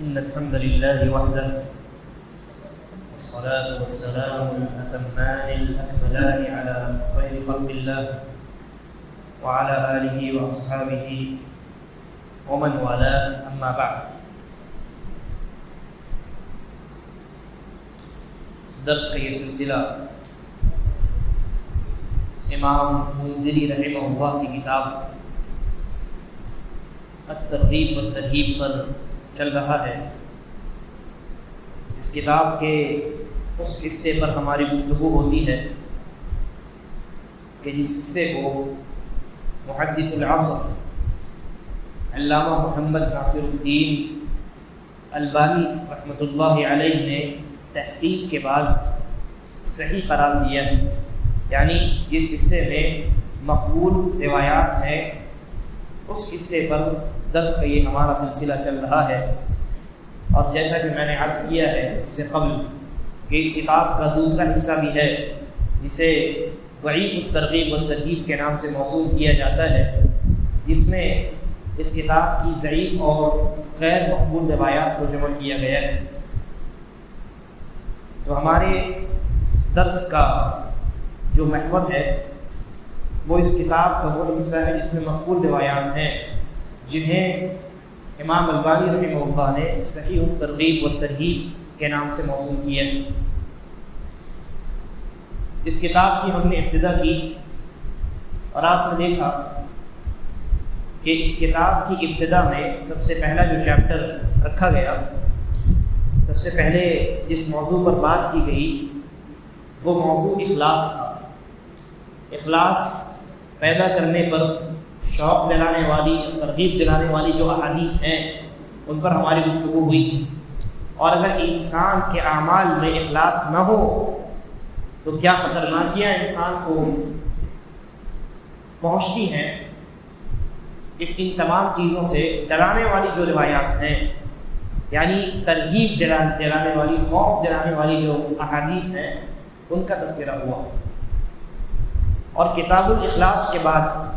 إن الحمد لله وحده والصلاة والسلام الأتمان الأكملان على خير خلق الله وعلى آله وأصحابه ومن والاه أما بعد. درس کا یہ سلسلہ امام منذری رحمہ اللہ کی کتاب الترغیب والترہیب پر چل رہا ہے. اس کتاب کے اس حصے پر ہماری گفتگو ہوتی ہے کہ جس حصے کو محدث العصر علامہ محمد ناصر الدین البانی رحمۃ اللہ علیہ نے تحقیق کے بعد صحیح قرار دیا ہے، یعنی جس حصے میں مقبول روایات ہیں اس حصے پر درس کا یہ ہمارا سلسلہ چل رہا ہے. اور جیسا کہ میں نے عرض کیا ہے اس سے قبل کہ اس کتاب کا دوسرا حصہ بھی ہے جسے ضعیف الترغیب والترہیب کے نام سے موصول کیا جاتا ہے، جس میں اس کتاب کی ضعیف اور غیر مقبول روایات کو جمع کیا گیا ہے. تو ہمارے درس کا جو محور ہے وہ اس کتاب کا وہ حصہ ہے جس میں مقبول روایات ہیں جنہیں امام البانی رحمہ اللہ نے صحیح الترغیب والترہیب کے نام سے موصول کیا ہے. اس کتاب کی ہم نے ابتدا کی اور آپ نے دیکھا کہ اس کتاب کی ابتدا میں سب سے پہلا جو چیپٹر رکھا گیا، سب سے پہلے جس موضوع پر بات کی گئی وہ موضوع اخلاص تھا. اخلاص پیدا کرنے پر شوق دلانے والی، ترغیب دلانے والی جو احادیث ہیں ان پر ہماری گفتگو ہوئی. اور اگر انسان کے اعمال میں اخلاص نہ ہو تو کیا خطرناکیاں انسان کو پہنچتی ہیں. ان تمام چیزوں سے ڈرانے والی جو روایات ہیں، یعنی ترغیب دلانے والی، خوف دلانے والی جو احادیث ہیں ان کا تذکرہ ہوا. اور کتاب الاخلاص کے بعد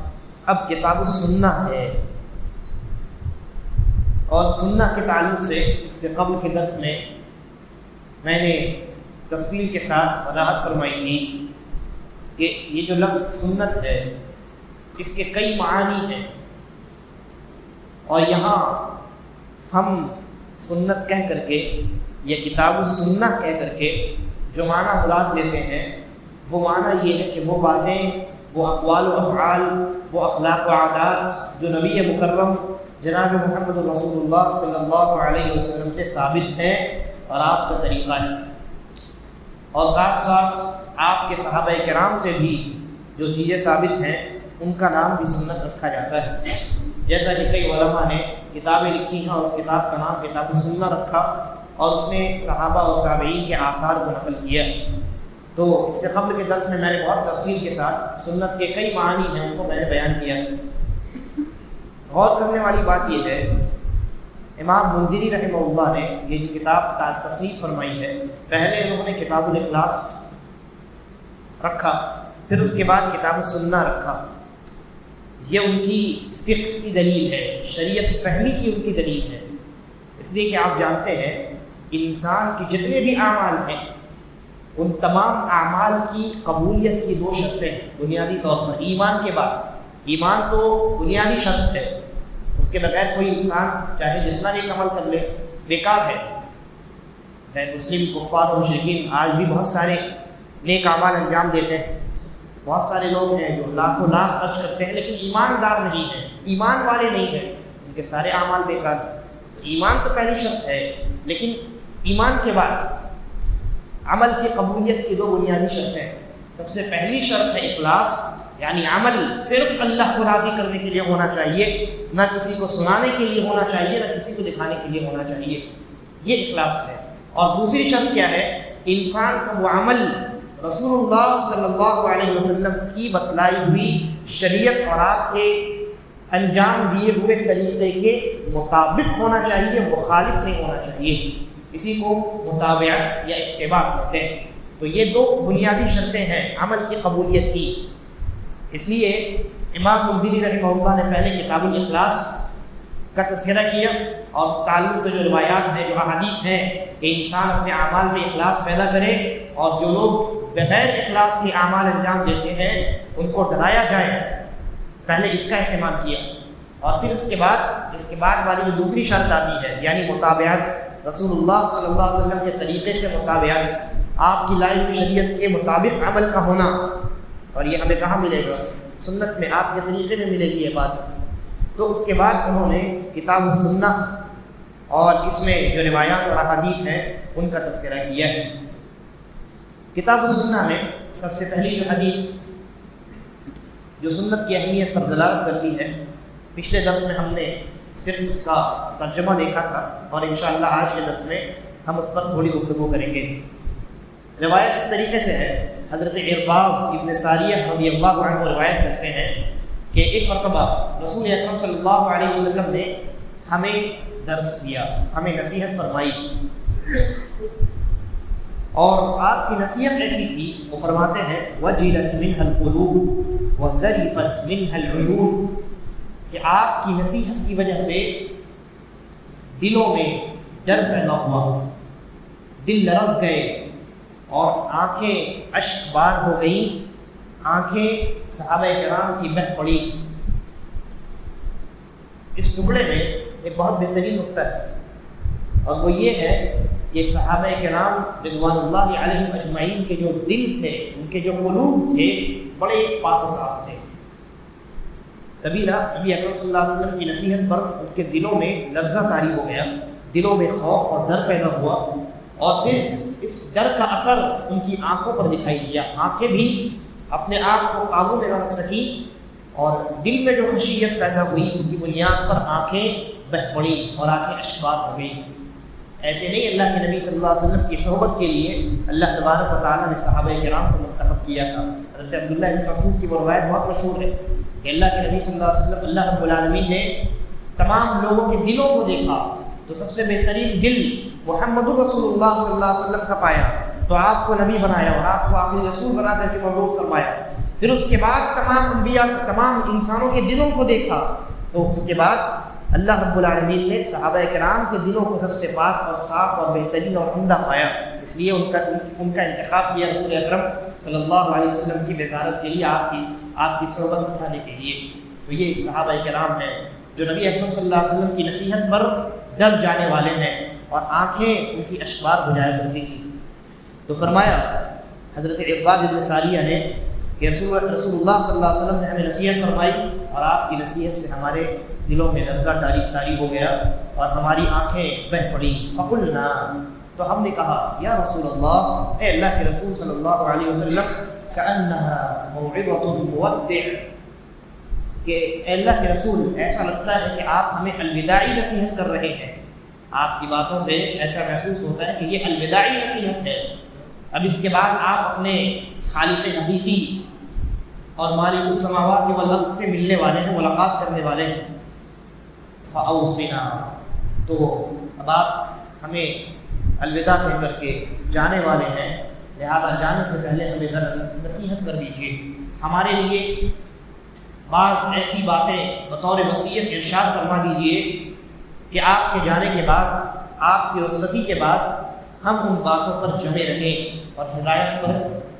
اب کتاب السنہ ہے، اور سنہ کے تعلق سے اس سے قبل کے درس میں میں نے تفصیل کے ساتھ وضاحت فرمائی تھی کہ یہ جو لفظ سنت ہے اس کے کئی معانی ہیں، اور یہاں ہم سنت کہہ کر کے یا کتاب السنہ کہہ کر کے جو معنی مراد لیتے ہیں وہ معنی یہ ہے کہ وہ باتیں، وہ اقوال و افعال، وہ اخلاق و عادات جو نبی مکرم جناب محمد رسول اللہ صلی اللہ علیہ وسلم سے ثابت ہیں اور آپ کا طریقہ ہے. اور ساتھ ساتھ آپ کے صحابہ کرام سے بھی جو چیزیں ثابت ہیں ان کا نام بھی سنت رکھا جاتا ہے. جیسا کہ کئی علماء نے کتابیں لکھی ہیں اور اس کتاب کا نام کتاب السنہ رکھا اور اس میں صحابہ اور تابعین کے آثار کو نقل کیا. تو اس سے قبل کے درس میں نے بہت تفصیل کے ساتھ سنت کے کئی معانی ہیں ان کو میں نے بیان کیا. غور کرنے والی بات یہ ہے، امام منذری رحمہ اللہ نے یہ جو کتاب تصنیف فرمائی ہے، پہلے انہوں نے کتاب الاخلاص رکھا، پھر اس کے بعد کتاب السنہ رکھا. یہ ان کی فقہ کی دلیل ہے، شریعت فہمی کی ان کی دلیل ہے. اس لیے کہ آپ جانتے ہیں انسان کے جتنے بھی اعمال ہیں ان تمام اعمال کی قبولیت کی دو شرطیں ہیں بنیادی طور پر. ایمان کے بعد، ایمان تو بنیادی شرط ہے، اس کے بغیر کوئی انسان چاہے جتنا نیک عمل کر لے بیکار ہے. مسلم کفار و مشرکین آج بھی بہت سارے نیک اعمال انجام دیتے ہیں. بہت سارے لوگ ہیں جو لاکھوں لاکھ خرچ کرتے ہیں لیکن ایماندار نہیں ہیں، ایمان والے نہیں ہیں، ان کے سارے اعمال بیکار. تو ایمان تو پہلی شرط ہے، لیکن ایمان کے بعد عمل کی قبولیت کی دو بنیادی شرطیں ہیں. سب سے پہلی شرط ہے اخلاص، یعنی عمل صرف اللہ کو راضی کرنے کے لیے ہونا چاہیے، نہ کسی کو سنانے کے لیے ہونا چاہیے، نہ کسی کو دکھانے کے لیے ہونا چاہیے. یہ اخلاص ہے. اور دوسری شرط کیا ہے؟ انسان کا وہ عمل رسول اللہ صلی اللہ علیہ وسلم کی بتلائی ہوئی شریعت اور آپ کے انجام دیے ہوئے طریقے کے مطابق ہونا چاہیے، مخالف نہیں ہونا چاہیے. اسی کو متابعت یا اتباع کہتے ہیں. تو یہ دو بنیادی شرطیں ہیں عمل کی قبولیت کی. اس لیے امام منذری رحمہ اللہ نے پہلے کتاب الاخلاص کا تذکرہ کیا، اور اس تعلق سے جو روایات ہیں، جو احادیث ہیں کہ انسان اپنے اعمال میں اخلاص پیدا کرے، اور جو لوگ بغیر اخلاص کے اعمال انجام دیتے ہیں ان کو ڈرایا جائے، پہلے اس کا اہتمام کیا۔ اور پھر اس کے بعد والی جو دوسری شرط آتی ہے، یعنی مطابعت، رسول اللہ صلی اللہ علیہ وسلم کے طریقے سے مطابعت، آپ کی لائی ہوئی شریعت کے مطابق عمل کا ہونا۔ اور یہ ہمیں کہاں ملے گا؟ سنت میں، آپ کے طریقے میں ملے گی یہ بات۔ تو اس کے بعد انہوں نے کتاب السنہ اور اس میں جو روایات اور احادیث ہیں ان کا تذکرہ کیا ہے۔ کتاب السنہ میں سب سے پہلی جو حدیث جو سنت کی اہمیت پر دلالت کرتی ہے، پچھلے درس میں ہم نے صرف اس کا ترجمہ دیکھا تھا، اور انشاءاللہ آج کے درس میں ہم اس پر تھوڑی گفتگو کریں گے۔ روایت اس طریقے سے ہے، حضرت عرباض ابن ساریہ رضی اللہ عنہ روایت کرتے ہیں کہ ایک مرتبہ رسول اکرم صلی اللہ علیہ وسلم نے ہمیں درس دیا، ہمیں نصیحت فرمائی، اور آپ کی نصیحت ایسی تھی، وہ فرماتے ہیں وجلت منها القلوب وذرفت منها العيون، کہ آپ کی نصیحت کی وجہ سے دلوں میں ڈر پیدا ہوا، دل لرز گئے، اور آنکھیں اشک بار ہو گئیں، آنکھیں صحابہ کرام کی بہہ پڑی۔ اس ٹکڑے میں ایک بہت بہترین نقطہ ہے، اور وہ یہ ہے کہ صحابہ کرام رضوان اللہ علیہم اجمعین کے جو دل تھے، ان کے جو قلوب تھے، بڑے پاک و صاف تھے۔ تبھی نبی اکرم صلی اللہ علیہ وسلم کی نصیحت پر ان کے دلوں میں لرزہ طاری ہو گیا، دلوں میں خوف اور ڈر پیدا ہوا، اور پھر اس ڈر کا اثر ان کی آنکھوں پر دکھائی دیا۔ آنکھیں بھی اپنے آپ کو قابو میں نہ رکھ سکی، اور دل میں جو خشیت پیدا ہوئی اس کی بنیاد پر آنکھیں بہہ پڑی اور آنکھیں اشکبار ہو گئی۔ ایسے نہیں، اللہ کے نبی صلی اللہ علیہ وسلم کی صحبت کے لیے اللہ تبارک و تعالیٰ نے صحابہ کرام کو منتخب کیا تھا۔ حضرت عبداللہ بن مسعود کی وہ روایت بہت مشہور ہے کہ اللہ کے نبی صلی اللہ علیہ وسلم، اللہ رب العالمین نے تمام لوگوں کے دلوں کو دیکھا تو سب سے بہترین دل محمد رسول اللہ صلی اللہ علیہ وسلم کا پایا، تو آپ کو نبی بنایا اور آپ کو آخری رسول بنا کر کے مبعوث فرمایا۔ پھر اس کے بعد تمام انبیاء، تمام انسانوں کے دلوں کو دیکھا، تو اس کے بعد اللہ رب العالمین نے صحابہ کرام کے دلوں کو سب سے پاک اور صاف اور بہترین اور عمدہ پایا، اس لیے ان کا انتخاب کیا رسول اکرم صلی اللہ علیہ وسلم کی بشارت کے لیے، آپ کی صحبت اٹھانے کے لیے۔ تو یہ صحابہ کرام ہیں جو نبی اکرم صلی اللہ علیہ وسلم کی نصیحت پر ڈر جانے والے ہیں، اور آنکھیں ان کی اشکبار ہو جایا کرتی تھی۔ تو فرمایا حضرت عرباض بن ساریہ نے کہ رسول اللہ صلی اللہ علیہ وسلم نے ہمیں نصیحت فرمائی، اور آپ کی نصیحت سے ہمارے دلوں میں لرزہ طاری ہو گیا اور ہماری آنکھیں بہہ پڑی۔ فقلنا، تو ہم نے کہا یا رسول اللہ، اے اللہ کے رسول صلی اللہ علیہ وسلم، کأنها موعظۃ مودع، کہ اے اللہ کے رسول ایسا لگتا ہے کہ آپ ہمیں الوداعی نصیحت کر رہے ہیں، آپ کی باتوں سے ایسا محسوس ہوتا ہے کہ یہ الوداعی نصیحت ہے، اب اس کے بعد آپ اپنے خالق حقیقی اور مالک السماوات والارض سے ملنے والے ہیں، ملاقات کرنے والے ہیں۔ فأوصنا، تو اب آپ ہمیں الوداع کہہ کر کے جانے والے ہیں، لہذا جانے سے پہلے ہمیں ذرا نصیحت کر دیجیے، ہمارے لیے بعض ایسی باتیں بطور وصیت ارشاد فرما دیجیے کہ آپ کے جانے کے بعد، آپ کی رخصتی کے بعد ہم ان باتوں پر جمے رہیں اور ہدایت پر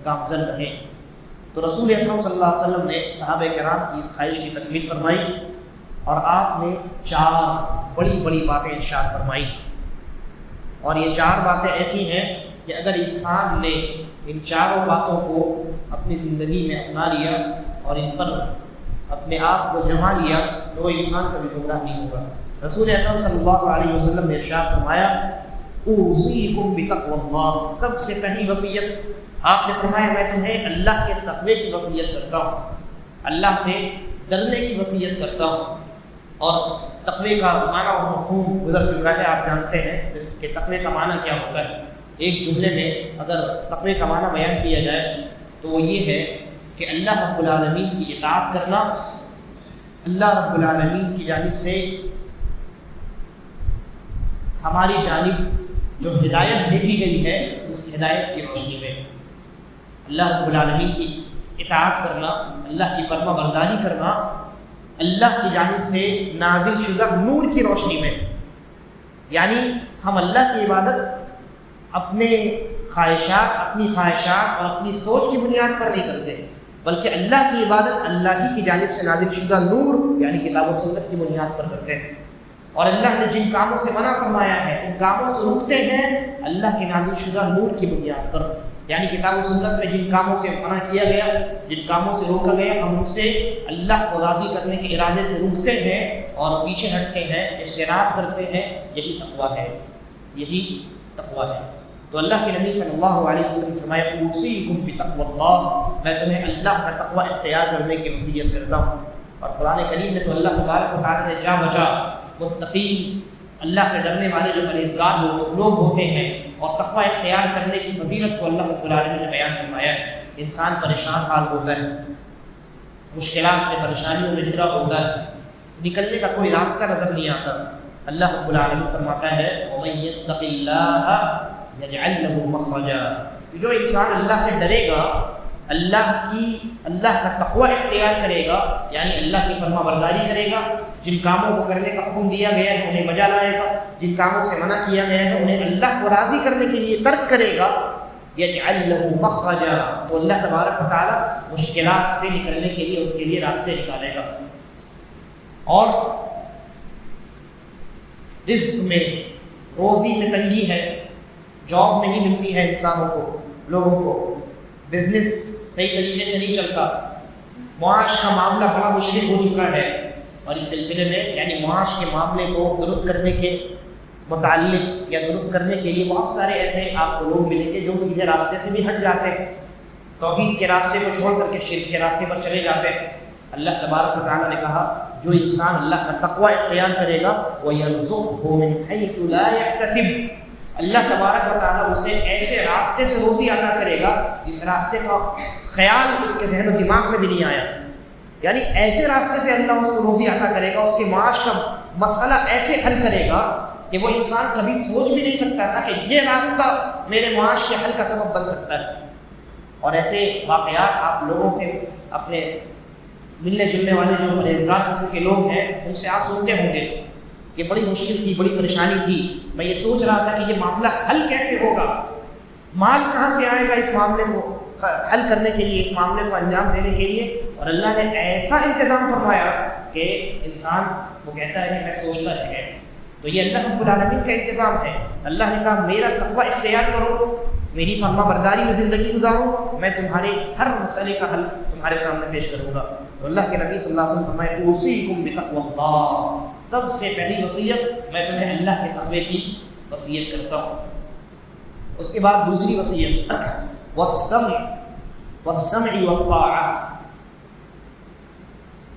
گامزن رہیں۔ تو رسول اکرم صلی اللہ علیہ وسلم نے صحابہ کرام کی اس خواہش کی تکمیل فرمائی، اور آپ نے 4 بڑی بڑی باتیں ارشاد فرمائی، اور یہ 4 باتیں ایسی ہیں کہ اگر انسان نے ان 4 باتوں کو اپنی زندگی میں اپنا لیا اور ان پر اپنے آپ کو جما لیا تو وہ انسان کبھی گمراہ نہیں ہوگا۔ رسول اکرم صلی اللہ علیہ وسلم نے ارشاد فرمایا اوصیکم بتقوی اللہ، سب سے پہلی وصیت آپ نے فرمایا میں تمہیں اللہ کے تقوی کی وصیت کرتا ہوں، اللہ سے ڈرنے کی وصیت کرتا ہوں۔ اور تقوی کا معنی اور مفہوم گزر چکا ہے، آپ جانتے ہیں کہ تقوی کا معنی کیا ہوتا ہے۔ ایک جملے میں اگر تقوی کا معنی بیان کیا جائے تو وہ یہ ہے کہ اللہ رب العالمین کی اطاعت کرنا، اللہ رب العالمین کی جانب سے ہماری جانب جو ہدایت بھیجی گئی ہے اس ہدایت کی روشنی میں اللہ رب العالمین کی اطاعت کرنا، اللہ کی فرما برداری کرنا، اللہ کی جانب سے نازل شدہ نور کی روشنی میں، یعنی ہم اللہ کی عبادت اپنے خواہشات اور اپنی سوچ کی بنیاد پر نہیں کرتے، بلکہ اللہ کی عبادت اللہ ہی کی جانب سے نازل شدہ نور یعنی کتاب و سنت کی بنیاد پر کرتے ہیں۔ اور اللہ نے جن کاموں سے منع فرمایا ہے ان کاموں سے روکتے ہیں اللہ کے نازل شدہ نور کی بنیاد پر، یعنی کتاب و سنت میں جن کاموں سے منع کیا گیا، جن کاموں سے روکا گیا، ہم ان سے اللہ کو راضی کرنے کے ارادے سے روکتے ہیں اور پیچھے ہٹتے ہیں، اجتناب کرتے ہیں۔ یہی تقویٰ ہے، یہی تقویٰ ہے۔ تو اللہ کے نبی صلی اللہ علیہ وسلم نے فرمایا اوصیکم بتقوی اللہ، میں تمہیں اللہ کا تقویٰ اختیار کرنے کی وصیت کرتا ہوں۔ اور قرآن کریم میں تو اللہ تبارک و تعالیٰ نے جا بجا متقین، اللہ سے ڈرنے والے جو پرہیزگار لوگ ہوتے ہیں اور تقویٰ اختیار کرنے کی فضیلت کو اللہ رب العالمین نے بیان فرمایا ہے۔ انسان پریشان حال ہوتا ہے، مشکلات میں پریشانیوں میں گھرا ہوتا ہے، نکلنے کا کوئی راستہ نظر نہیں آتا، اللہ رب العالمین فرماتا ہے وَمَن يَتَّقِ اللَّهَ يَجْعَل لَّهُ مَخْرَجًا، جو انسان اللہ سے ڈرے گا، اللہ کا تقویٰ اختیار کرے گا، یعنی اللہ کی فرما برداری کرے گا، جن کاموں کو کرنے کا حکم دیا گیا ہے انہیں بجا لائے گا، جن کاموں سے منع کیا گیا ہے انہیں اللہ کو راضی کرنے کے لیے ترک کرے گا، یجعل له مخرجا، تو اللہ تبارک و تعالیٰ مشکلات سے نکلنے کے لیے اس کے لیے راستے نکالے گا۔ اور رزق میں، روزی میں تنگی ہے، جاب نہیں ملتی ہے انسانوں کو، لوگوں کو، بزنس صحیح طریقے سے نہیں چلتا، معاش کا معاملہ بڑا مشکل ہو چکا ہے، اور اس سلسلے میں یعنی معاش کے معاملے کو درست کرنے کے متعلق یا درست کرنے کے لیے بہت سارے ایسے آپ کو لوگ ملیں گے جو سیدھے راستے سے بھی ہٹ جاتے ہیں، توحید کے راستے کو چھوڑ کر کے شرک کے راستے پر چلے جاتے ہیں۔ اللہ تبارک و تعالیٰ نے کہا جو انسان اللہ کا تقویٰ اختیار کرے گا وَيَرْزُقْهُ مِنْ حَيْثُ لَا يَحْتَسِبُ، اللہ تبارک و تعالیٰ اسے ایسے راستے سے روزی عطا کرے گا جس راستے کا خیال اس کے ذہن و دماغ میں بھی نہیں آیا، یعنی ایسے راستے سے اللہ اس کو روزی عطا کرے گا، اس کے معاش کا مسئلہ ایسے حل کرے گا کہ وہ انسان کبھی سوچ بھی نہیں سکتا تھا کہ یہ راستہ میرے معاش کے حل کا سبب بن سکتا ہے۔ اور ایسے واقعات آپ لوگوں سے، اپنے ملنے جلنے والے جو پرہیزگار قسم کے لوگ ہیں ان سے آپ سنتے ہوں گے کہ بڑی مشکل تھی، بڑی پریشانی تھی، میں یہ سوچ رہا تھا کہ یہ معاملہ حل کیسے ہوگا، مال کہاں سے آئے گا اس معاملے کو حل کرنے کے لیے، اس معاملے کو انجام دینے کے لیے، اور اللہ نے ایسا انتظام فرمایا کہ انسان وہ کہتا ہے کہ میں سوچتا رہ گیا۔ تو یہ اللہ رب العالمین کا انتظام ہے۔ اللہ نے کہا میرا تقویٰ اختیار کرو، میری فرما برداری میں زندگی گزارو، میں تمہارے ہر مسئلے کا حل تمہارے سامنے پیش کروں گا۔ تو اللہ کے نبی صلی اللہ علیہ وسلم فرمائے اوصیکم بتقوی اللہ، سب سے پہلی وصیت میں تمہیں اللہ کے تقوی کی وصیت کرتا ہوں۔ اس کے بعد دوسری وصیت والسمع والطاعہ،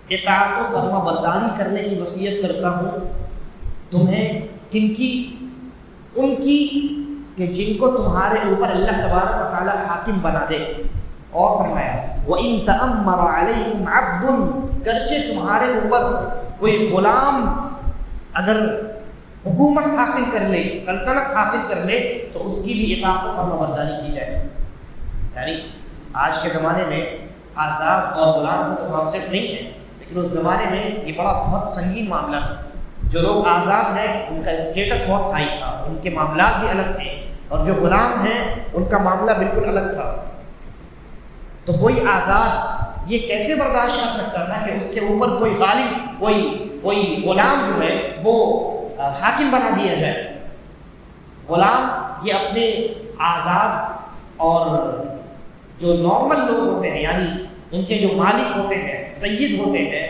اطاعت و فرما برداری کرنے کی وصیت کرتا ہوں تمہیں، کن کی؟ ان کی کہ جن کو تمہارے اوپر اللہ تبارک و تعالی حاکم بنا دے۔ اور فرمایا وَإِن تَأَمَّرَ عَلَيْكُمْ عَبْدٌ، گرچہ تمہارے اوپر کوئی غلام اگر حکومت حاصل کر لے، سلطنت حاصل کر لے، تو اس کی بھی اطاعت و فرما برداری کی جائے۔ یعنی آج کے زمانے میں آزاد اور غلام کو کانسیپٹ نہیں ہے، لیکن اس زمانے میں یہ بہت سنگین معاملہ تھا۔ جو لوگ آزاد ہیں ان کا اسٹیٹس بہت ہائی تھا، ان کے معاملات بھی الگ تھے، اور جو غلام ہیں ان کا معاملہ بالکل الگ تھا۔ تو کوئی آزاد یہ کیسے برداشت کر سکتا تھا کہ اس کے اوپر کوئی غالب، کوئی غلام جو ہے وہ حاکم بنا دیا جائے؟ غلام یہ اپنے آزاد اور جو نارمل لوگ ہوتے ہیں، یعنی ان کے جو مالک ہوتے ہیں، سید ہوتے ہیں،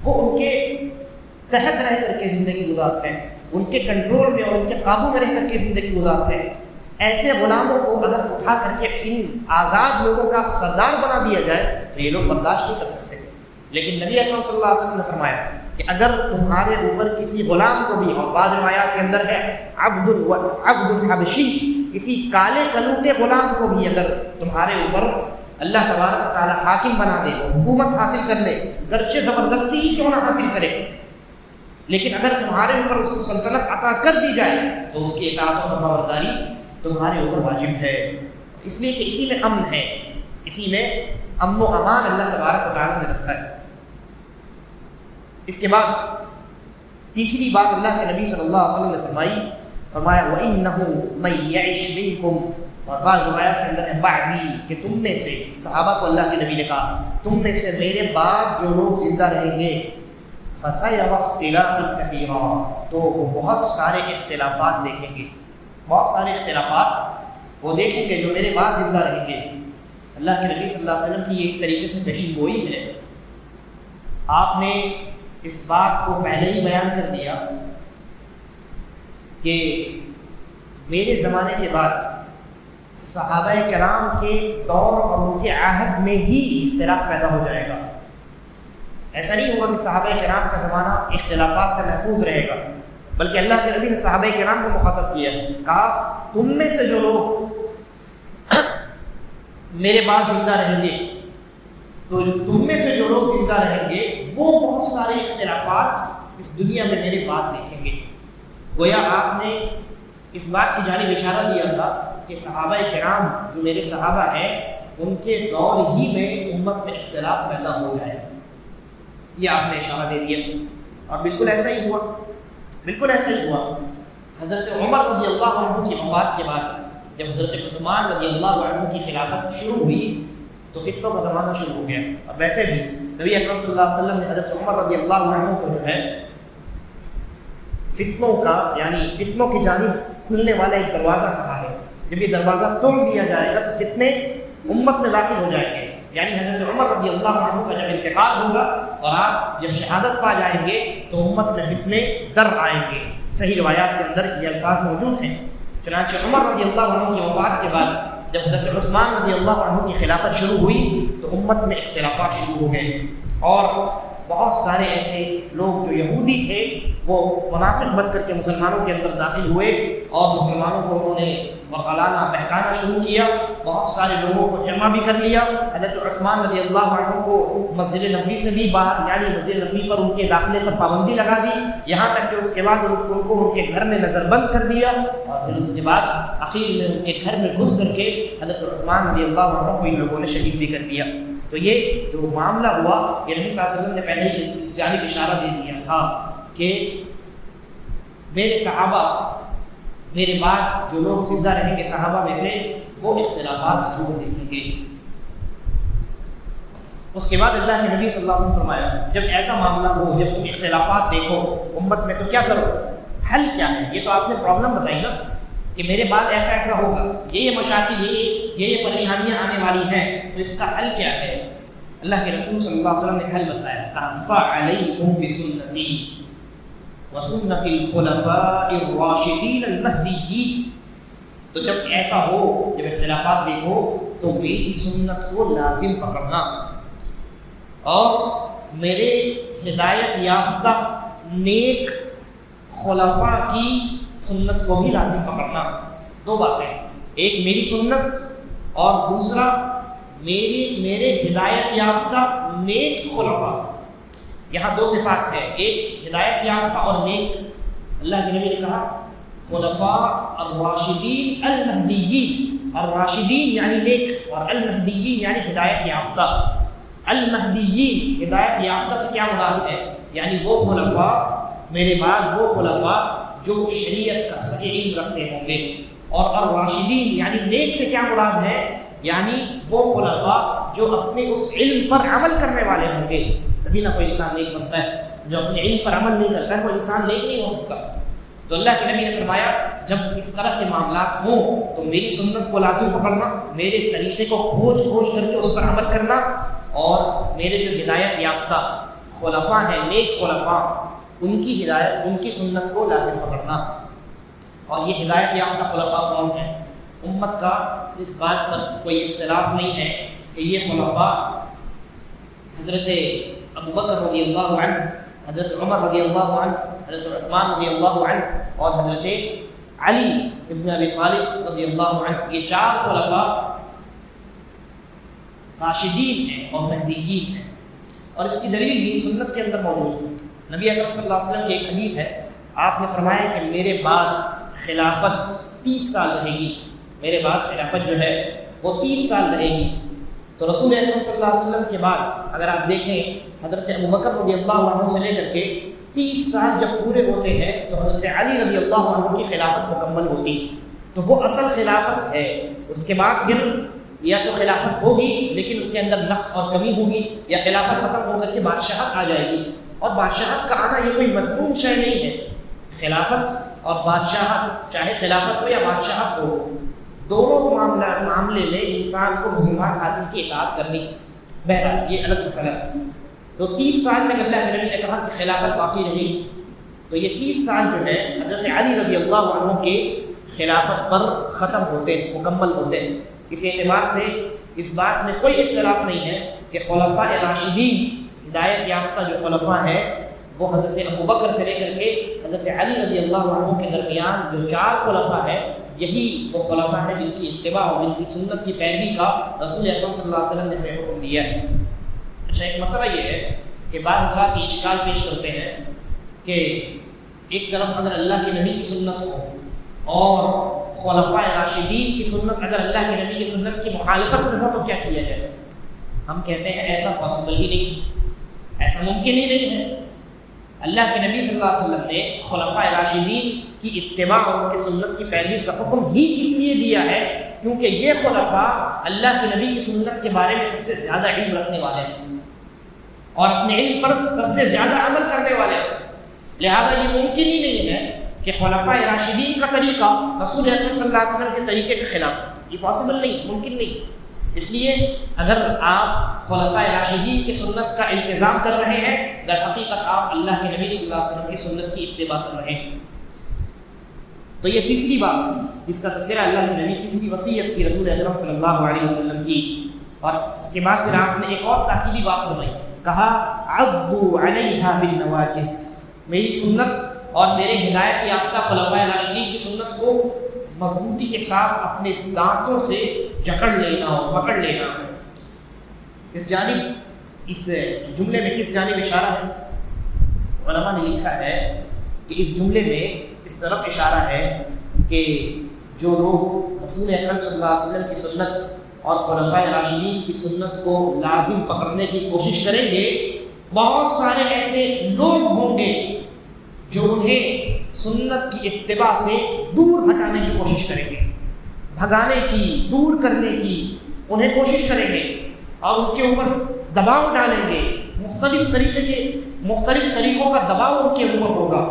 وہ ان کے تحت رہ کر کے زندگی گزارتے ہیں، ان کے کنٹرول میں اور ان کے قابو میں رہ کر کے زندگی گزارتے ہیں۔ ایسے غلاموں کو اگر اٹھا کر کے ان آزاد لوگوں کا سردار بنا دیا جائے تو یہ لوگ برداشت نہیں کر سکتے۔ لیکن نبی اکرم صلی اللہ علیہ وسلم نے فرمایا کہ اگر تمہارے اوپر کسی غلام کو بھی، اور بعض روایات کے اندر ہے عبد حبشی، کسی کالے کلوٹے غلام کو بھی اگر تمہارے اوپر اللہ تبارک و تعالی حاکم بنا دے، حکومت حاصل کر لے، گرچہ زبردستی ہی کیوں نہ حاصل کرے، لیکن اگر تمہارے اوپر اس کو سلطنت عطا کر دی جائے تو اس کی اطاعت و فرما برداری تمہارے اوپر واجب ہے، اس لیے کہ اسی میں امن ہے، اسی میں امن و امان اللہ تبارک و تعالی نے رکھا ہے۔ اس کے بعد تیسری بات اللہ کے نبی صلی اللہ علیہ وسلم نے فرمایا وَإِنَّهُ مَن يَعِشْ مِنكُمْ، اور بعض روایات کے اندر ہے بعدی، کہ تم میں سے، صحابہ کو اللہ کے نبی نے کہا، تم میں سے میرے بعد جو لوگ زندہ رہیں گے فَسَيَرَى اخْتِلَافًا كَثِيرًا، تو وہ بہت سارے اختلافات دیکھیں گے، بہت سارے اختلافات وہ دیکھیں گے جو میرے بعد زندہ رہیں گے۔ اللہ کے نبی صلی اللہ علیہ وسلم کی ایک طریقے سے پیشین گوئی ہے۔ آپ نے اس بات کو پہلے ہی بیان کر دیا کہ میرے زمانے کے بعد صحابہ کرام کے دور اور ان کے عہد میں ہی اختلاف پیدا ہو جائے گا۔ ایسا نہیں ہوگا کہ صحابہ کرام کا زمانہ اختلافات سے محفوظ رہے گا، بلکہ اللہ کے نبی نے صحابہ کرام کو مخاطب کیا، کہا تم میں سے جو لوگ میرے بعد زندہ رہیں گے، تو تم میں سے جو لوگ زندہ رہیں گے وہ بہت سارے اختلافات اس دنیا میں میرے بعد دیکھیں گے۔ گویا آپ نے اس بات کی جانب اشارہ دیا تھا کہ صحابہ کرام جو میرے صحابہ ہیں ان کے دور ہی میں امت میں اختلاف پیدا ہو جائے گا، یہ آپ نے اشارہ دے دیا، اور بالکل ایسا ہی ہوا، بالکل ایسا ہی ہوا۔ حضرت عمر رضی اللہ عنہ کی وفات کے بعد جب حضرت عثمان رضی اللہ عنہ کی خلافت شروع ہوئی تو فتنوں کا زمانہ شروع ہو گیا۔ اور ویسے بھی نبی اکرم صلی اللہ علیہ وسلم نے حضرت عمر رضی اللہ عنہ کو جو ہے فتنوں کا، یعنی فتنوں کی جانب کھلنے والا ایک دروازہ کہا ہے، جب یہ دروازہ توڑ دیا جائے گا تو فتنے امت میں داخل ہو جائیں گے، یعنی حضرت عمر رضی اللہ عنہ کا جب انتقال ہوگا اور آپ جب شہادت پا جائیں گے تو امت میں فتنے در آئیں گے۔ صحیح روایات کے اندر یہ الفاظ موجود ہیں۔ چنانچہ عمر رضی اللہ عنہ کی وفات کے بعد جب حضرت عثمان رضی اللہ عنہ کی خلافت شروع ہوئی تو امت میں اختلافات شروع ہو گئے، اور بہت سارے ایسے لوگ جو یہودی تھے وہ منافق بن کر کے مسلمانوں کے اندر داخل ہوئے اور مسلمانوں کو انہوں نے بغلانا بہکانا شروع کیا، بہت سارے لوگوں کو جمع بھی کر لیا۔ حضرت عثمان رضی اللہ عنہ کو مسجد نبوی سے بھی باہر، یعنی مسجد نبوی پر ان کے داخلے پر پابندی لگا دی، یہاں تک کہ اس کے بعد ان کو ان کے گھر میں نظر بند کر دیا، اور پھر اس کے بعد آخر میں ان کے گھر میں گھس کر کے حضرت عثمان رضی اللہ عنہ کو ان لوگوں نے شہید بھی کر دیا۔ تو یہ جو معاملہ ہوا یہ نبی صلی اللہ علیہ وسلم نے پہلے ہی اس جانب اشارہ دے دیا تھا کہ میرے صحابہ، میرے بعد جو لوگ زندہ رہیں گے صحابہ میں سے، وہ اختلافات ضرور دیکھیں گے۔ اس کے بعد اللہ کے نبی صلی اللہ علیہ وسلم فرمایا جب ایسا معاملہ ہو، جب تم اختلافات دیکھو امت میں تو کیا کرو، حل کیا ہے؟ یہ تو آپ نے پرابلم بتائی نا کہ میرے بعد ایسا ایسا ہوگا، یہ مشاکل، یہ پریشانیاں آنے والی ہیں، تو اس کا حل کیا ہے؟ اللہ کے رسول صلی اللہ علیہ وسلم نے حل بتایا، فَعَلَيْكُمْ بِسُنَّتِي وَسُنَّتِ الْخُلَفَاءِ الرَّاشِدِينَ الْمَهْدِيِّينَ۔ تو جب ایسا ہو، جب اختلافات دیکھو تو میری سنت کو لازم پکڑنا اور میرے ہدایت یافتہ نیک خلفاء کی سنت کو بھی لازم پکڑنا۔ دو باتیں، ایک میری سنت اور دوسرا میرے ہدایت یافتہ نیک خلفاء۔ یہاں دو صفات ہیں، ایک ہدایت یافتہ اور نیک۔ اللہ کے نبی نے کہا خلفاء الراشدین المہدیین، الراشدین یعنی نیک اور المہدیین یعنی ہدایت یافتہ۔ المہدیین ہدایت یافتہ سے کیا مراد ہے؟ یعنی وہ خلفاء، میرے بعد وہ خلفاء جو شریعت کا صحیح علم رکھتے ہوں گے، اور الراشدین یعنی نیک سے کیا مراد ہے؟ یعنی وہ خلفاء جو اپنے اس علم پر عمل کرنے والے ہوں گے۔ تبھی نہ کوئی انسان نیک بنتا ہے، جو اپنے علم پر عمل نہیں کرتا ہے کوئی انسان نیک نہیں ہو سکتا۔ تو اللہ کے نبی نے فرمایا جب اس طرح کے معاملات ہوں تو میری سنت کو لازم پکڑنا، میرے طریقے کو کھوج کر کے اس پر عمل کرنا، اور میرے جو ہدایت یافتہ خلفاء ہیں، نیک خلفاء، ان کی ہدایت، ان کی سنت کو لازم پکڑنا۔ اور یہ ہدایت یافتہ خلفاء کون ہیں؟ امت کا اس بات پر کوئی اختلاف نہیں ہے کہ یہ خلفاء حضرت ابوبکر رضی اللہ عنہ، حضرت عمر رضی اللہ عنہ، حضرت عثمان رضی اللہ عنہ اور حضرت علی ابن ابی طالب رضی اللہ عنہ، یہ چار خلفاء راشدین ہیں اور مہدیین ہیں۔ اور اس کی دلیل بھی سنت کے اندر موجود ہے۔ نبی اکرم صلی اللہ علیہ وسلم کی ایک حدیث ہے، آپ نے فرمایا کہ میرے بعد خلافت 30 سال رہے گی، میرے بعد خلافت جو ہے وہ 30 سال رہے گی۔ تو رسول اکرم صلی اللہ علیہ وسلم کے بعد اگر آپ دیکھیں حضرت ابوبکر رضی اللہ عنہ سے لے کر کے 30 سال جب پورے ہوتے ہیں تو حضرت علی رضی اللہ عنہ کی خلافت مکمل ہوتی، تو وہ اصل خلافت ہے۔ اس کے بعد پھر یا تو خلافت ہوگی لیکن اس کے اندر نقص اور کمی ہوگی، یا خلافت ختم ہو کر کے بادشاہت آ جائے گی، اور بادشاہت کا آنا یہ کوئی مضمون شے نہیں ہے۔ خلافت اور بادشاہت، چاہے خلافت ہو یا بادشاہت ہو، دونوں معاملے میں انسان کو مسلمان آدمی کی اطاعت کرنی، بہرحال یہ الگ مسئلہ ہے۔ تو 30 سال تک اللہ کے نبی نے کہا کہ خلافت باقی رہی، تو یہ 30 سال جو ہے حضرت علی رضی اللہ عنہ کے خلافت پر ختم ہوتے ہیں، مکمل ہوتے ہیں۔ اس اعتبار سے اس بات میں کوئی اختلاف نہیں ہے کہ خلفاء راشدین، ہدایت یافتہ جو خلفاء ہیں، وہ حضرت ابوبکر سے لے کر کے حضرت علی رضی اللہ عنہ کے درمیان جو 4 خلفاء ہیں، یہی وہ خلفاء ہیں جن کی اتباع اور جن کی سنت کی پیروی کا رسول اکرم صلی اللہ علیہ وسلم نے ہمیں حکم دیا ہے۔ اچھا، ایک مسئلہ یہ ہے کہ بعض اوقات یہ اشکال پیش کرتے ہیں کہ ایک طرف اگر اللہ کے نبی کی سنت ہو اور خلفاء راشدین کی سنت اگر اللہ کے نبی کی سنت کی مخالفت میں ہو تو کیا کیا جائے؟ ہم کہتے ہیں ایسا پاسبل ہی نہیں، ایسا ممکن ہی نہیں ہے۔ اللہ کے نبی صلی اللہ علیہ وسلم نے خلفاء راشدین کی اتباع اور ان کی سنت کی پیروی کا حکم ہی اس لیے دیا ہے کیونکہ یہ خلفاء اللہ کے نبی کی سنت کے بارے میں سب سے زیادہ علم رکھنے والے تھے اور اپنے علم پر سب سے زیادہ عمل کرنے والے تھے۔ لہذا یہ ممکن ہی نہیں ہے کہ خلفاء راشدین کا طریقہ رسول اکرم صلی اللہ علیہ وسلم کے طریقے کے خلاف، یہ پاسبل نہیں، ممکن نہیں۔ اس لیے اگر آپ خلفاء راشدین کی سنت کا التزام کر رہے ہیں، در حقیقت آپ اللہ کے نبی صلی اللہ علیہ وسلم کی سنت کی اتباع کر رہے ہیں۔ تو یہ تیسری بات تھی جس کا تذکرہ اللہ کے نبی، تیسری وصیت کی رسول اکرم صلی اللہ علیہ وسلم کی، اور اس کے بعد پھر آپ نے ایک اور تاکیدی بات فرمائی، کہا عضوا علیہا بالنواجذ، میری سنت اور میرے ہدایت یافتہ خلفاء راشدین کی سنت کو مضبوطی کے ساتھ اپنے دانتوں سے جکڑ لینا اور پکڑ لینا۔ اس جانب، اس جملے میں کس جانب اشارہ ہے؟ علماء نے لکھا ہے کہ اس جملے میں اس طرف اشارہ ہے کہ جو لوگ رسول اکرم صلی اللہ علیہ وسلم کی سنت اور خلفاء راشدین کی سنت کو لازم پکڑنے کی کوشش کریں گے، بہت سارے ایسے لوگ ہوں گے جو انہیں سنت کی اتباع سے دور ہٹانے کی کوشش کریں گے، بھگانے کی، دور کرنے کی انہیں کوشش کریں گے اور ان کے اوپر دباؤ ڈالیں گے۔ مختلف طریقوں کا دباؤ ان کے اوپر ہوگا،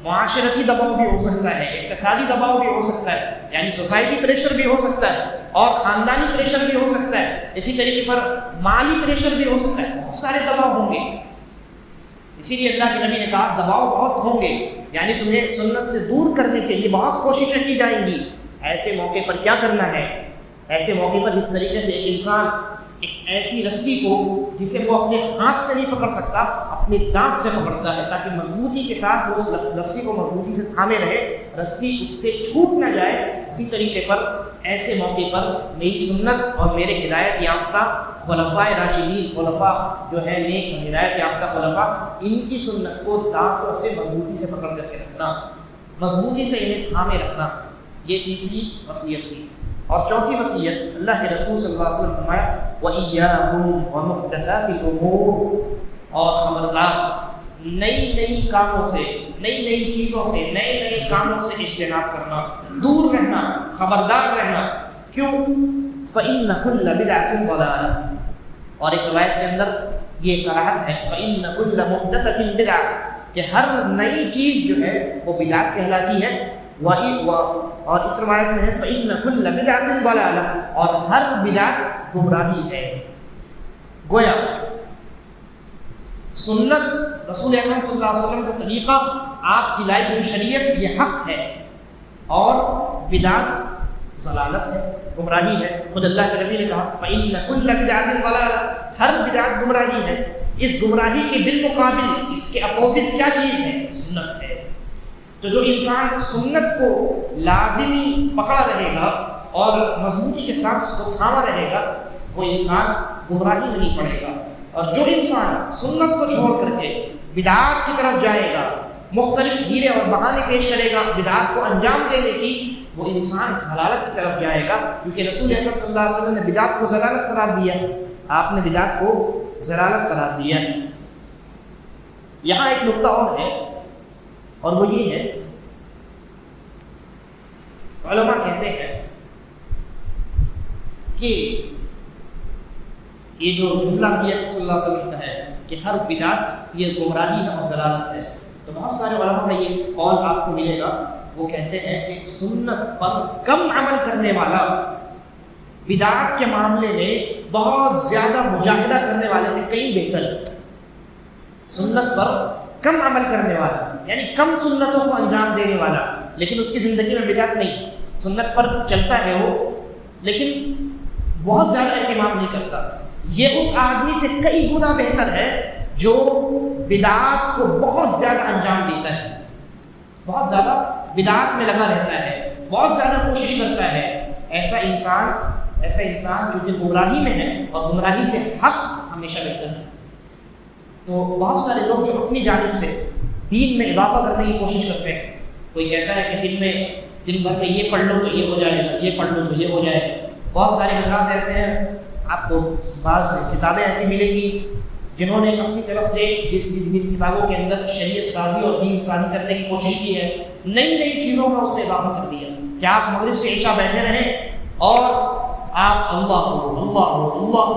معاشرتی دباؤ بھی ہو سکتا ہے، اقتصادی دباؤ بھی ہو سکتا ہے، یعنی سوسائٹی پریشر بھی ہو سکتا ہے اور خاندانی پریشر بھی ہو سکتا ہے، اسی طریقے پر مالی پریشر بھی ہو سکتا ہے، بہت سارے دباؤ ہوں گے۔ اسی لیے اللہ کے نبی نے کہا دباؤ بہت ہوں گے، یعنی تمہیں سنت سے دور کرنے کے لیے بہت کوششیں کی جائیں گی۔ ایسے موقع پر کیا کرنا ہے؟ ایسے موقع پر اس طریقے سے ایک انسان ایک ایسی رسی کو جسے وہ اپنے ہاتھ سے نہیں پکڑ سکتا، اپنے دانت سے پکڑتا ہے تاکہ مضبوطی کے ساتھ وہ اس رسی کو مضبوطی سے تھامے رہے، رسی اس سے چھوٹ نہ جائے۔ اسی طریقے پر ایسے موقع پر میری سنت اور میرے ہدایت یافتہ خلفاء راشدین، خلفاء جو ہے نیک ہدایت یافتہ خلفاء، ان کی سنت کو دانتوں سے مضبوطی سے پکڑ کر کے رکھنا، مضبوطی سے انہیں تھامے رکھنا، یہ تیسری وصیت تھی۔ اور چوتھی وصیت اللہ کے رسول صلی اللہ علیہ وسلم فرمایا وَإِيَّاكُمْ وَمُحْدَثَاتِ الْأُمُورِ، اور خبردار نئی کاموں سے، نئی چیزوں سے، نئے کاموں سے اجتناب کرنا، دور رہنا، خبردار رہنا۔ کیوں؟ فَإِنَّ كُلَّ بِدْعَةٍ ضَلَالَةٍ، اور ایک روایت کے اندر یہ صراحت ہے فَإِنَّ كُلَّ مُحْدَثَةٍ بِدْعَةٍ، کہ ہر نئی چیز جو ہے وہ بدعت کہلاتی ہے۔ اور اس روایت میں ہے فَإِنَّ كُلَّ بِدْعَةٍ ضَلَالَةٍ، اور ہر بدعت گمراہی ہے۔ گویا سنت رسول اکرم صلی اللہ علیہ وسلم کا طریقہ، آپ کی لائی ہوئی شریعت، یہ حق ہے، اور بدعت ضلالت ہے، گمراہی ہے۔ خود اللہ کے نبی نے کہا فَإِنَّ كُلَّ بِدْعَةٍ ضَلَالَةٍ، ہر بدعت گمراہی ہے۔ اس گمراہی کے بالمقابل اس کے اپوزٹ کیا چیز ہے؟ سنت ہے۔ تو جو انسان سنت کو لازمی پکڑا رہے گا اور مضبوطی کے ساتھ اس کو تھاما رہے گا، وہ انسان گمراہی میں نہیں پڑے گا۔ اور جو انسان سنت کو چھوڑ کر کے بدعات کی طرف جائے گا، مختلف ہیلے اور بہانے پیش کرے گا بدعات کو انجام دینے کی، وہ انسان ضلالت کی طرف جائے گا، کیونکہ رسول اکرم صلی اللہ علیہ وسلم نے بدعات کو ضلالت قرار دیا۔ آپ نے بدعت کو ضلالت قرار دیا ہے۔ یہاں ایک نقطہ اور ہے، اور وہ یہ ہے، علماء کہتے ہیں کہ یہ جو جملہ نبی صلی اللہ علیہ وسلم کا ہے کہ ہر بدعت یہ گمراہی ہے اور ضلالت ہے، تو بہت سارے علماء کا یہ قول آپ کو ملے گا، وہ کہتے ہیں کہ سنت پر کم عمل کرنے والا بدعت کے معاملے میں بہت زیادہ مجاہدہ کرنے والے سے کئی بہتر ہے۔ سنت پر کم عمل کرنے والا یعنی کم سنتوں کو انجام دینے والا، لیکن اس کی زندگی میں بدعت نہیں، سنت پر چلتا ہے وہ لیکن بہت زیادہ اہتمام نہیں کرتا، یہ اس آدمی سے کئی گنا بہتر ہے جو بدعات کو بہت زیادہ انجام دیتا ہے، بہت زیادہ بدعات میں لگا رہتا ہے، بہت زیادہ کوشش کرتا ہے۔ ایسا انسان جو کہ گمراہی میں ہے اور گمراہی سے حق ہمیشہ بہتر ہے۔ تو بہت سارے لوگ جو اپنی جانب سے دین میں اضافہ کرنے کی کوشش کرتے ہیں، کوئی کہتا ہے کہ دن بھر میں یہ پڑھ لو تو یہ ہو جائے گا، یہ پڑھ لو تو یہ ہو جائے گا۔ بہت سارے حضرات ایسے ہیں، آپ کو بعض کتابیں ایسی ملیں گی جنہوں نے اپنی طرف سے جن کتابوں کے اندر شریعت سازی اور دین سازی کرنے کی کوشش کی ہے، نئی چیزوں کا اس نے اضافہ کر دیا کہ آپ مغرب سے عشاء بیٹھے رہیں اور آپ اللہ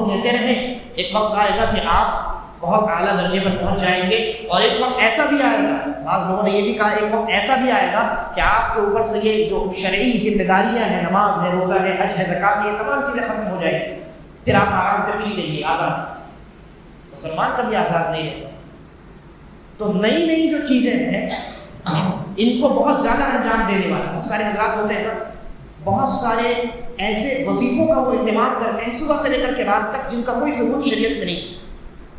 کہتے رہیں، ایک وقت آئے گا کہ آپ بہت اعلیٰ درجے پر پہنچ جائیں گے، اور ایک وقت ایسا بھی آئے گا، بعض لوگوں نے یہ بھی کہا ایک وقت ایسا بھی آئے گا کہ آپ کے اوپر سے یہ جو شرعی ذمہ داریاں ہیں، نماز ہے، روزہ ہے، حج ہے، زکوٰۃ ہے، یہ تمام چیزیں ختم ہو جائیں گی، پھر آپ آرام سے فری رہیں گے، آزاد۔ مسلمان کبھی آزاد نہیں ہے۔ تو نئی جو چیزیں ہیں ان کو بہت زیادہ انجام دینے والے بہت سارے حضرات ہوتے ہیں، بہت سارے ایسے وظیفوں کا وہ اہتمام کرتے ہیں صبح سے لے کر کے رات تک جن کا کوئی ثبوت شریعت میں نہیں۔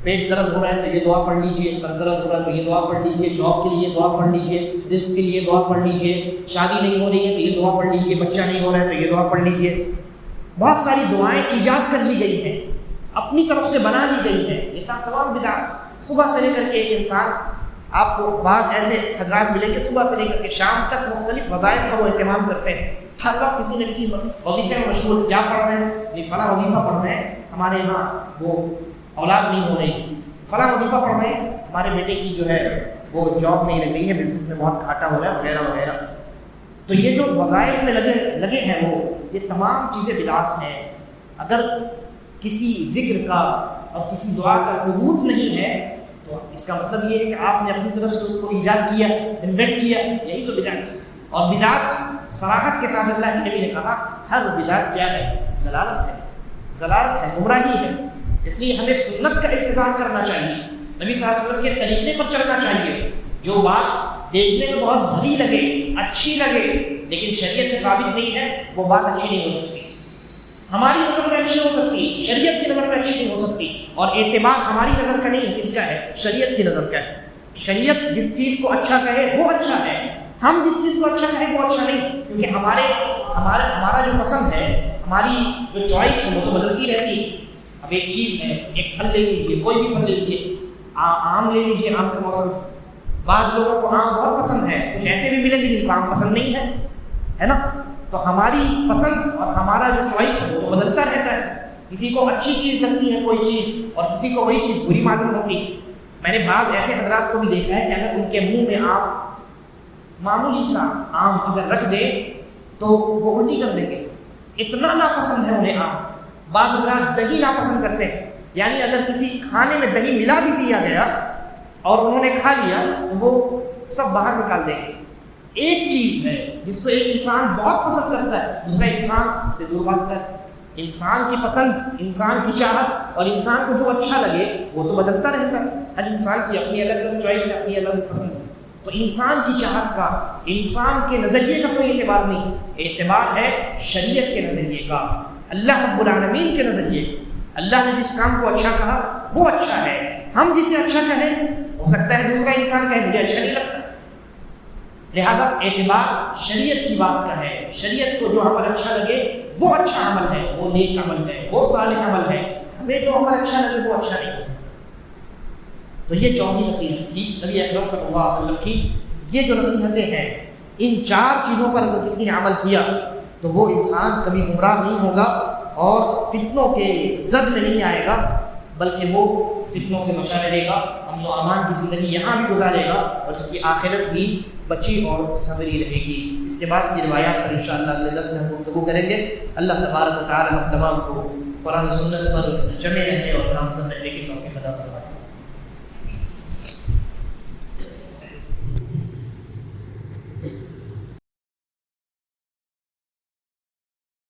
پیٹ درد ہو رہا ہے تو یہ دعا پڑھ لیجیے، سر درد ہو رہا ہے تو یہ دعا پڑھ لیجیے، جاب کے لیے دعا پڑھ لیجیے، رزق کے لیے دعا پڑھ لیجیے، شادی نہیں ہو رہی ہے تو یہ دعا پڑھ لیجیے، بچہ نہیں ہو رہا ہے تو یہ دعا پڑھ لیجیے۔ بہت ساری دعائیں ایجاد کر لی گئی ہیں، اپنی طرف سے بنا لی گئی ہیں، یہ تمام بدعات۔ صبح سے لے کر کے ایک انسان، آپ کو بعض ایسے حضرات ملیں گے صبح سے لے کر کے شام تک مختلف وظائف کا وہ اہتمام کرتے ہیں، ہر وقت کسی نہ کسی وظیفے میں مشغول، کیا پڑھ رہے ہیں؟ فلاں وظیفہ پڑھ رہے ہیں، ہمارے یہاں وہ اولاد نہیں ہو رہی، فلاں وظیفہ پڑھ رہے ہیں، ہمارے بیٹے کی جو ہے وہ جاب نہیں لگ رہی ہے، بزنس میں بہت گھاٹا ہو رہا ہے، وغیرہ وغیرہ۔ تو یہ جو وظائف میں لگے ہیں وہ یہ تمام چیزیں بدعات ہیں۔ اگر کسی ذکر کا اور کسی دعا کا ثبوت نہیں ہے تو اس کا مطلب یہ ہے کہ آپ نے اپنی طرف سے اس کو ایجاد کیا، انوینٹ کیا، یہی تو بدعت ہے۔ اور بدعت صراحت کے ساتھ اللہ کے نبی نے کہا ہر بدعت کیا ہے؟ ضلالت ہے، گمراہی ہے۔ اس لیے ہمیں سنت کا انتظام کرنا چاہیے، نبی صلی اللہ علیہ وسلم کے طریقے پر چلنا چاہیے۔ جو بات دیکھنے میں بہت بھلی لگے، اچھی لگے، لیکن شریعت سے ثابت نہیں ہے، وہ بات اچھی نہیں ہو سکتی۔ ہماری نظر میں اچھی ہو سکتی، شریعت کی نظر میں اچھی نہیں ہو سکتی، اور اعتبار ہماری نظر کا نہیں ہے، کس کا ہے؟ شریعت کی نظر کا ہے۔ شریعت جس چیز کو اچھا کہے وہ اچھا ہے، ہم جس چیز کو اچھا کہیں وہ اچھا نہیں، کیونکہ ہمارا جو پسند ہے، ہماری جو چوائس ہے وہ تو بدلتی رہتی ہے۔ اب ایک چیز ہے، ایک پھل لے لیجیے، کوئی بھی پھل لے لیجیے، آم لے لیجیے، آم کا موسم، بعض لوگوں کو آم بہت پسند ہے، کچھ ایسے بھی ملیں گے جن کو آم پسند نہیں ہے نا۔ تو ہماری پسند اور ہمارا جو چوائس ہے وہ تو بدلتا رہتا ہے، کسی کو اچھی چیز لگتی ہے کوئی چیز اور کسی کو وہی چیز بری معلوم ہوتی۔ میں نے بعض ایسے حضرات کو بھی دیکھا ہے کہ اگر ان کے منہ میں آپ معمولی سا آم اگر رکھ دیں تو وہ الٹی کر دیں گے، اتنا ناپسند ہے انہیں آم۔ بعض حضرات دہی ناپسند کرتے ہیں، یعنی اگر کسی کھانے میں دہی ملا بھی دیا گیا اور انہوں نے کھا لیا تو وہ سب باہر نکال دیں گے۔ ایک چیز ہے جس کو ایک انسان بہت پسند کرتا ہے، دوسرا انسان اس سے دور بھاگتا ہے۔ انسان کی پسند، انسان کی چاہت اور انسان کو جو اچھا لگے وہ تو بدلتا رہتا ہے، ہر انسان کی اپنی الگ الگ چوائس ہے، اپنی الگ پسند ہے۔ تو انسان کی چاہت کا، انسان کے نظریے کا کوئی اعتبار نہیں، اعتبار ہے شریعت کے نظریے کا، اللہ رب العالمین کے نظریے۔ اللہ نے جس کام کو اچھا کہا وہ اچھا ہے، ہم جسے اچھا کہیں ہو سکتا ہے دوسرا انسان کہے مجھے اچھا نہیں لگتا، لہذا اعتبار شریعت کی بات کا ہے۔ شریعت کو جو عمل اچھا لگے وہ اچھا عمل ہے، وہ نیک عمل ہے، وہ صالح عمل ہے، ہمیں جو عمل اچھا لگے وہ اچھا نہیں ہو سکتا۔ تو یہ چوتھی نصیحت تھی نبی اکرم صلی اللہ علیہ وسلم کی۔ یہ جو نصیحتیں ہیں، ان چار چیزوں پر اگر کسی نے عمل کیا تو وہ انسان کبھی گمراہ نہیں ہوگا، اور فتنوں کے زد میں نہیں آئے گا، بلکہ وہ فتنوں سے بچا رہے گا، امن و امان کی زندگی یہاں بھی گزارے گا اور اس کی آخرت بھی بچی اور سنوری رہے گی۔ اس کے بعد کی روایات پر انشاءاللہ اگلے درس میں ہم گفتگو کریں گے۔ اللہ تبارک و تعالی ہم تمام کو قرآن و سنت پر جمع رہنے اور کام کرنے کی توفیق عطا فرمائے۔